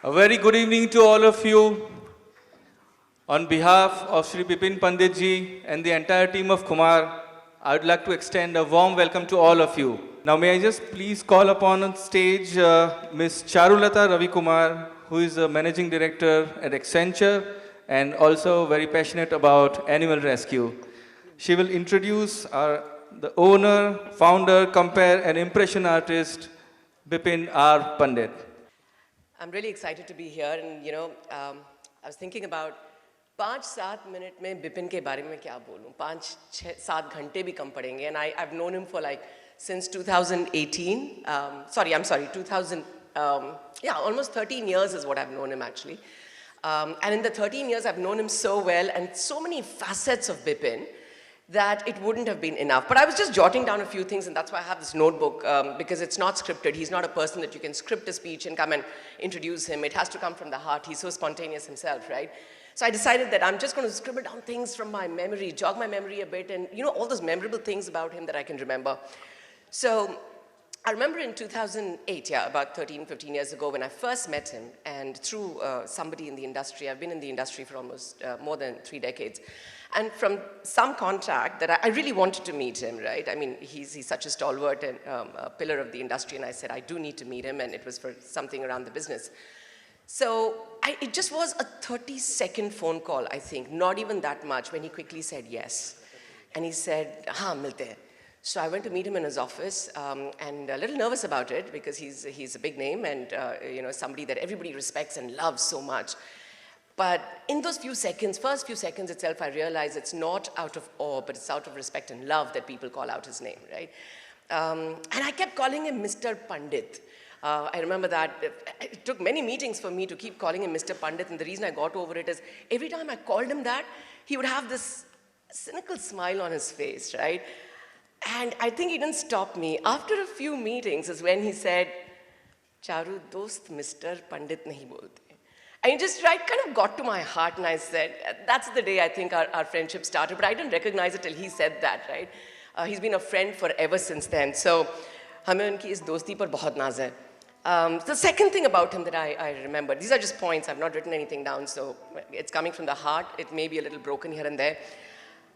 A very good evening to all of you. On behalf of Shri Bipin Pandit ji and the entire team of Khumaar, I would like to extend a warm welcome to all of you. Now may I just please call upon on stage Ms. Charulata Ravi Kumar, who is the Managing Director at Accenture and also very passionate about animal rescue. She will introduce the owner, founder, compare and impression artist, Bipin R. Pandit. I'm really excited to be here, and I was thinking about 5-7 minute में बिपिन के बारे में क्या बोलूं 5-7 घंटे भी कम पड़ेंगे and I've known him for like since 2018 I'm sorry 2000 yeah, almost 13 years is what I've known him actually, and in the 13 years I've known him so well and so many facets of Bipin that it wouldn't have been enough. But I was just jotting down a few things, and that's why I have this notebook, because it's not scripted. He's not a person that you can script a speech and come and introduce him. It has to come from the heart. He's so spontaneous himself, right? So I decided that I'm just going to scribble down things from my memory, jog my memory a bit, and all those memorable things about him that I can remember. So I remember in 2008, yeah, about 13, 15 years ago, when I first met him, and through somebody in the industry. I've been in the industry for almost more than 3 decades. And from some contact that I really wanted to meet him, right? I mean, he's such a stalwart and a pillar of the industry, and I said, I do need to meet him, and it was for something around the business. So it just was a 30-second phone call, I think, not even that much, when he quickly said yes. And he said, haan, milte hain. So I went to meet him in his office, and a little nervous about it, because he's a big name and somebody that everybody respects and loves so much. But in those first few seconds itself, I realized it's not out of awe, but it's out of respect and love that people call out his name, right? And I kept calling him Mr. Pandit. I remember that it took many meetings for me to keep calling him Mr. Pandit, and the reason I got over it is every time I called him that, he would have this cynical smile on his face, right? And I think he didn't stop me. After a few meetings is when he said, Charu, dost Mr. Pandit nahi bolte. And it just kind of got to my heart, and I said, that's the day I think our friendship started, but I didn't recognize it till he said that, right? He's been a friend forever since then. So, hame unki is dosti par bahut naaz hai. The second thing about him that I remember, these are just points, I've not written anything down, so it's coming from the heart. It may be a little broken here and there.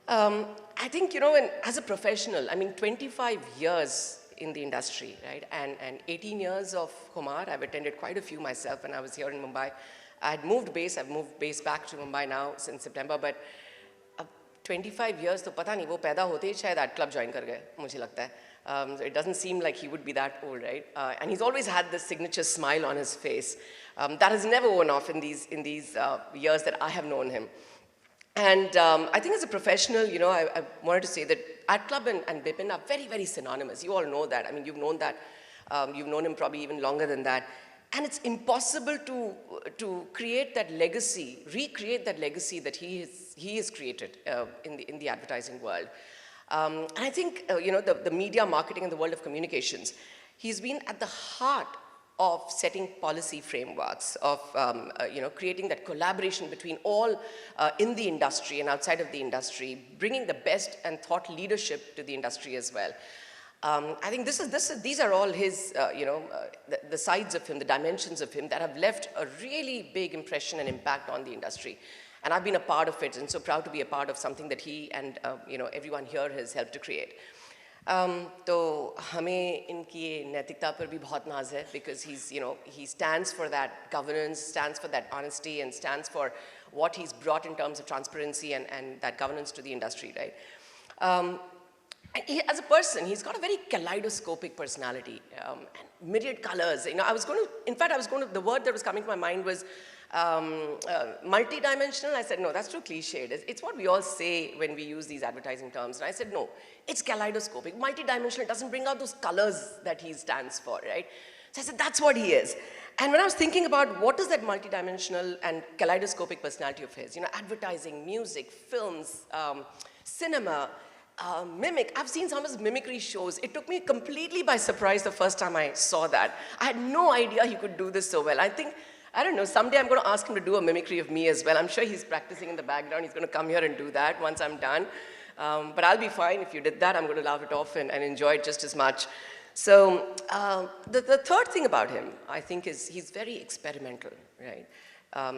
I think, as a professional, I mean, 25 years in the industry, right? And 18 years of Khumaar. I've attended quite a few myself when I was here in Mumbai. I've moved base back to Mumbai now since September, but 25 years, तो पता नहीं वो पैदा होते ही शायद art club join कर गए, मुझे लगता है. So it doesn't seem like he would be that old, right? And he's always had this signature smile on his face. That has never worn off in these years that I have known him. And I think as a professional, I wanted to say that art club and Bipin are very, very synonymous. You all know that. I mean, you've known that. You've known him probably even longer than that. And it's impossible to create that legacy, recreate that legacy that he has created in the advertising world. And I think, the media marketing and the world of communications, he's been at the heart of setting policy frameworks, of creating that collaboration between all in the industry and outside of the industry, bringing the best and thought leadership to the industry as well. I think these are all his, the sides of him, the dimensions of him that have left a really big impression and impact on the industry. And I've been a part of it, and so proud to be a part of something that he and everyone here has helped to create. तो हमें इनकी नैतिकता पर भी बहुत नाज है, because he stands for that governance, stands for that honesty, and stands for what he's brought in terms of transparency and that governance to the industry, right? As a person, he's got a very kaleidoscopic personality, and myriad colors. The word that was coming to my mind was multi-dimensional. I said, no, that's too cliched. It's what we all say when we use these advertising terms. And I said, no, it's kaleidoscopic. Multi-dimensional doesn't bring out those colors that he stands for, right? So I said, that's what he is. And when I was thinking about what is that multi-dimensional and kaleidoscopic personality of his, advertising, music, films, cinema, mimic. I've seen some of his mimicry shows. It took me completely by surprise the first time I saw that. I had no idea he could do this so well. I don't know, someday I'm going to ask him to do a mimicry of me as well. I'm sure he's practicing in the background. He's going to come here and do that once I'm done. But I'll be fine if you did that. I'm going to laugh it off and enjoy it just as much. So the third thing about him, I think, is he's very experimental, right?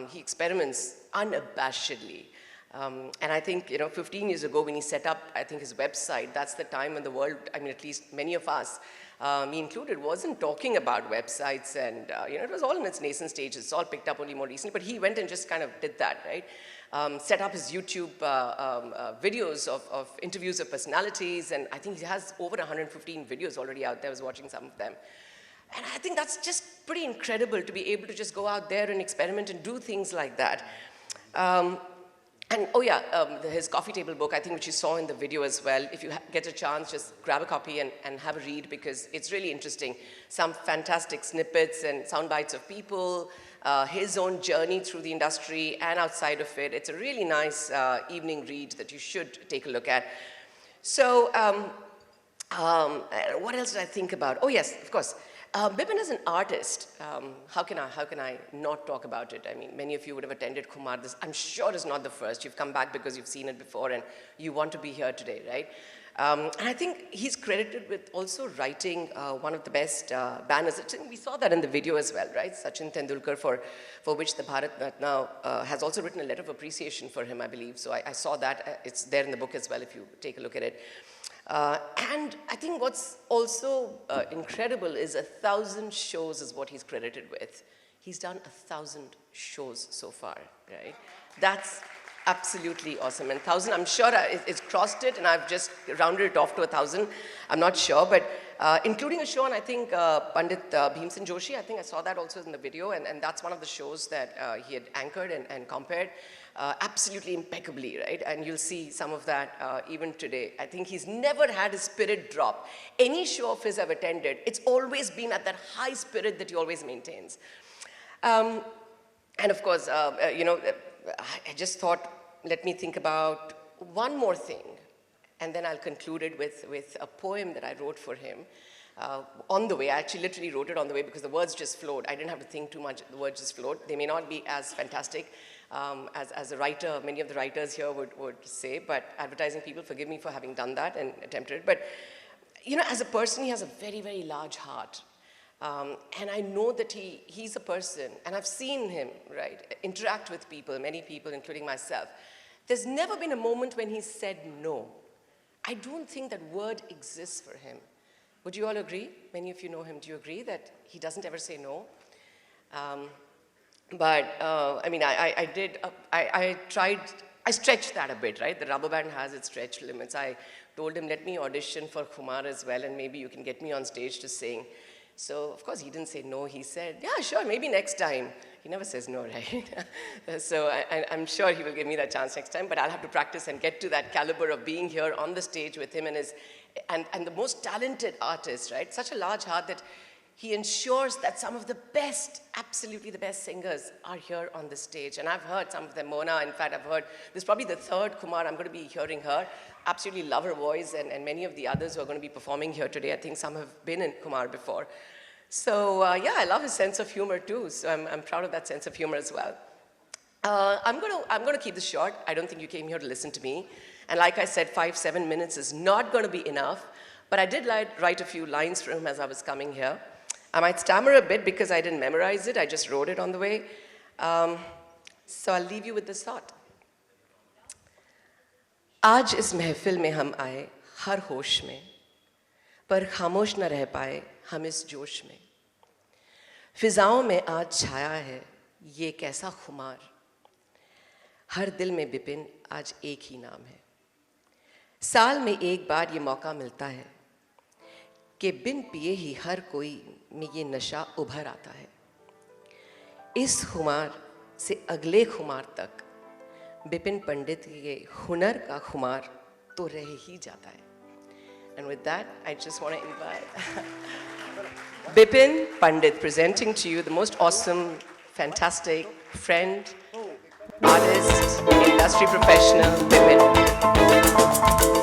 He experiments unabashedly. And I think, 15 years ago when he set up, I think, his website, that's the time when the world, I mean, at least many of us, me included, wasn't talking about websites, and, it was all in its nascent stages. It's all picked up only more recently, but he went and just kind of did that, right? Set up his YouTube videos of interviews of personalities, and I think he has over 115 videos already out there. I was watching some of them. And I think that's just pretty incredible to be able to just go out there and experiment and do things like that. And his coffee table book, I think, which you saw in the video as well. If you get a chance, just grab a copy and have a read, because it's really interesting. Some fantastic snippets and sound bites of people, his own journey through the industry and outside of it. It's a really nice evening read that you should take a look at. So what else did I think about? Oh yes, of course. Bipin is an artist. How can I not talk about it? I mean, many of you would have attended Khumaar. This, I'm sure, is not the first. You've come back because you've seen it before and you want to be here today, right? And I think he's credited with also writing one of the best banners. We saw that in the video as well, right? Sachin Tendulkar, for which the Bharat Ratna has also written a letter of appreciation for him, I believe. So I saw that. It's there in the book as well if you take a look at it. And I think what's also incredible is 1,000 shows is what he's credited with. He's done 1,000 shows so far, right? That's absolutely awesome. And 1,000, I'm sure it's crossed it, and I've just rounded it off to 1,000. I'm not sure, but including a show on, I think, Pandit Bhimsen Joshi. I think I saw that also in the video, and that's one of the shows that he had anchored and compared. Absolutely impeccably, right? And you'll see some of that even today. I think he's never had a spirit drop. Any show of his I've attended, it's always been at that high spirit that he always maintains. And of course, I just thought, let me think about one more thing, and then I'll conclude it with a poem that I wrote for him. On the way, I actually literally wrote it on the way because the words just flowed. I didn't have to think too much, the words just flowed. They may not be as fantastic as a writer, many of the writers here would say, but advertising people, forgive me for having done that and attempted it. But, as a person, he has a very, very large heart. And I know that he's a person, and I've seen him, right, interact with people, many people, including myself. There's never been a moment when he said no. I don't think that word exists for him. Would you all agree? Many of you know him. Do you agree that he doesn't ever say no? I mean, I stretched that a bit, right? The rubber band has its stretch limits. I told him, let me audition for Khumaar as well, and maybe you can get me on stage to sing. So, of course, he didn't say no. He said, yeah, sure, maybe next time. He never says no, right? So I'm sure he will give me that chance next time, but I'll have to practice and get to that caliber of being here on the stage with him and the most talented artist, right? Such a large heart that he ensures that some of the best, absolutely the best singers are here on the stage. And I've heard some of them. Mona, in fact, I've heard, this is probably the third Khumaar I'm going to be hearing her. Absolutely love her voice, and many of the others who are going to be performing here today, I think some have been in Khumaar before. So yeah, I love his sense of humor too. So I'm proud of that sense of humor as well. I'm going to keep this short. I don't think you came here to listen to me. And like I said, 5-7 minutes is not going to be enough. But I did write a few lines for him as I was coming here. I might stammer a bit because I didn't memorize it. I just wrote it on the way. So I'll leave you with this thought. आज इस महफिल में हम आए हर होश में, पर खामोश न रह पाए हम इस जोश में. फिजाओं में आज छाया है ये कैसा खुमार. हर दिल में बिपिन आज एक ही नाम है. साल में एक बार ये मौका मिलता है कि बिन पिए ही हर कोई में ये नशा उभर आता है. इस खुमार से अगले खुमार तक बिपिन पंडित के हुनर का खुमार तो रह ही जाता है. And with that, I just want to invite Bipin Pandit presenting to you the most awesome, fantastic friend, artist, industry professional, Bipin.